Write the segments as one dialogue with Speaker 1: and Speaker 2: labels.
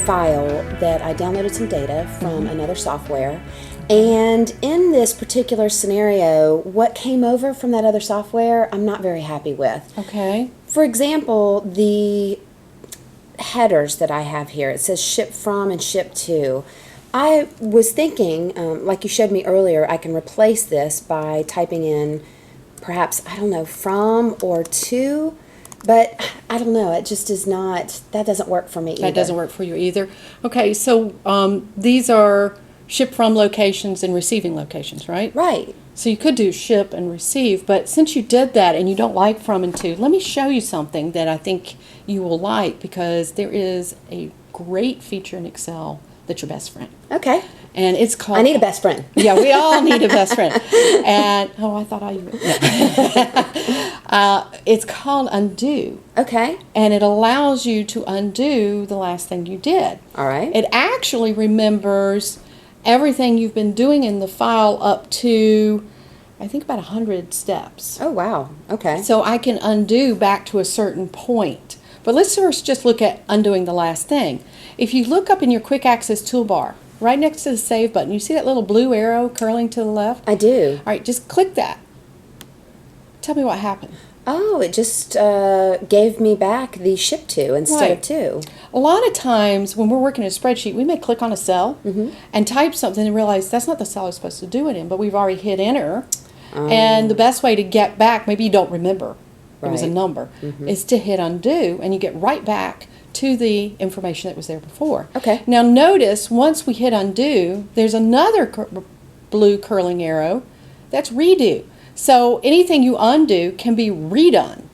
Speaker 1: file that I downloaded some data from another software. And in this particular scenario, what came over from that other software, I'm not very happy with.
Speaker 2: Okay.
Speaker 1: For example, the headers that I have here, it says ship from and ship to. I was thinking, like you showed me earlier, I can replace this by typing in perhaps, I don't know, from or to, but I don't know, it just is not, that doesn't work for me either.
Speaker 2: That doesn't work for you either. Okay, so these are ship from locations and receiving locations, right?
Speaker 1: Right.
Speaker 2: So you could do ship and receive, but since you did that and you don't like from and to, let me show you something that I think you will like, because there is a great feature in Excel that's your best friend.
Speaker 1: Okay.
Speaker 2: And it's called...
Speaker 1: I need a best friend.
Speaker 2: Yeah, we all need a best friend. And, I thought I... it's called undo.
Speaker 1: Okay.
Speaker 2: And it allows you to undo the last thing you did.
Speaker 1: All right.
Speaker 2: It actually remembers everything you've been doing in the file up to, I think, about 100 steps.
Speaker 1: Oh, wow. Okay.
Speaker 2: So I can undo back to a certain point. But let's first just look at undoing the last thing. If you look up in your Quick Access Toolbar, right next to the Save button, you see that little blue arrow curling to the left?
Speaker 1: I do.
Speaker 2: All right, just click that. Tell me what happened.
Speaker 1: Oh, it just gave me back the ship to instead of to.
Speaker 2: A lot of times when we're working in a spreadsheet, we may click on a cell and type something and realize that's not the cell I was supposed to do it in, but we've already hit enter. And the best way to get back, maybe you don't remember, it was a number, is to hit undo, and you get right back to the information that was there before.
Speaker 1: Okay.
Speaker 2: Now notice, once we hit undo, there's another blue curling arrow that's redo. So anything you undo can be redone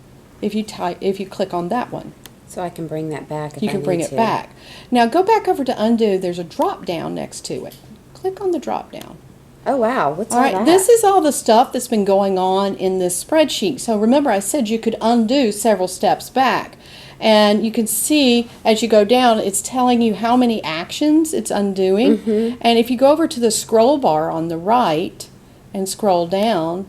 Speaker 2: if you click on that one.
Speaker 1: So I can bring that back if
Speaker 2: You
Speaker 1: I
Speaker 2: can
Speaker 1: need
Speaker 2: bring it
Speaker 1: to.
Speaker 2: back. Now go back over to undo. There's a drop down next to it. Click on the drop down.
Speaker 1: Oh, wow. What's
Speaker 2: All
Speaker 1: all
Speaker 2: right,
Speaker 1: that?
Speaker 2: this is all the stuff that's been going on in this spreadsheet. So remember I said you could undo several steps back. And you can see as you go down, it's telling you how many actions it's undoing. And if you go over to the scroll bar on the right and scroll down,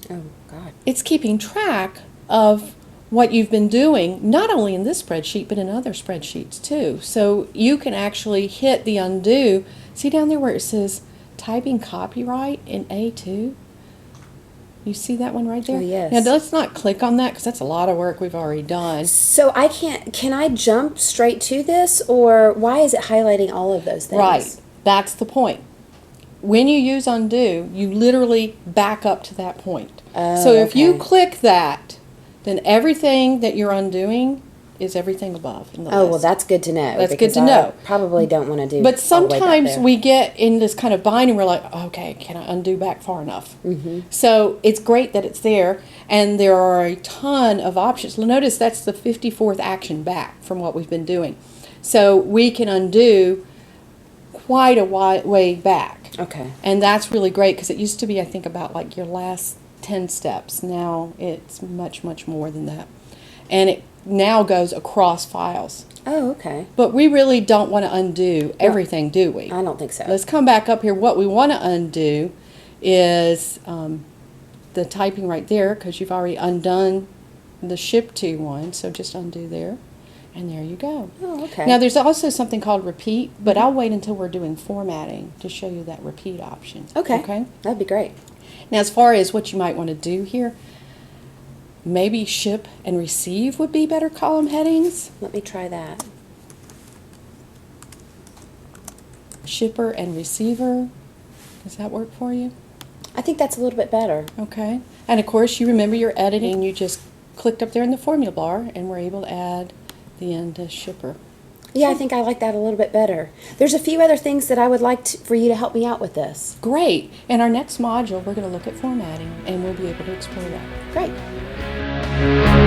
Speaker 1: Oh, God.
Speaker 2: it's keeping track of what you've been doing, not only in this spreadsheet, but in other spreadsheets too. So you can actually hit the undo. See down there where it says typing copyright in A2? You see that one right there?
Speaker 1: Oh, yes.
Speaker 2: Now let's not click on that because that's a lot of work we've already done.
Speaker 1: So I can I jump straight to this, or why is it highlighting all of those things?
Speaker 2: Right, that's the point. When you use undo, you literally back up to that point. So if you
Speaker 1: okay.
Speaker 2: click that, then everything that you're undoing is everything above in the
Speaker 1: Oh,
Speaker 2: list.
Speaker 1: well, that's good to know.
Speaker 2: That's good
Speaker 1: because
Speaker 2: to know.
Speaker 1: I probably don't want to do
Speaker 2: But
Speaker 1: all the way back
Speaker 2: sometimes
Speaker 1: there.
Speaker 2: we get in this kind of bind and we're like, okay, can I undo back far enough? So it's great that it's there, and there are a ton of options. Notice that's the 54th action back from what we've been doing. So we can undo quite a way back.
Speaker 1: Okay.
Speaker 2: And that's really great because it used to be, I think, about like your last 10 steps. Now it's much, much more than that. And it now goes across files.
Speaker 1: Oh, okay.
Speaker 2: But we really don't want to undo everything, do we?
Speaker 1: I don't think so.
Speaker 2: Let's come back up here. What we want to undo is the typing right there, because you've already undone the ship to one. So just undo there. And there you go.
Speaker 1: Oh, okay.
Speaker 2: Now there's also something called repeat, but I'll wait until we're doing formatting to show you that repeat option.
Speaker 1: Okay.
Speaker 2: Okay?
Speaker 1: That'd be great.
Speaker 2: Now as far as what you might want to do here, maybe ship and receive would be better column headings.
Speaker 1: Let me try that.
Speaker 2: Shipper and receiver. Does that work for you?
Speaker 1: I think that's a little bit better.
Speaker 2: Okay. And of course you remember your editing. You just clicked up there in the formula bar and we're able to add the end shipper.
Speaker 1: Yeah, I think I like that a little bit better. There's a few other things that I would like for you to help me out with this.
Speaker 2: Great. In our next module, we're going to look at formatting, and we'll be able to explore that.
Speaker 1: Great.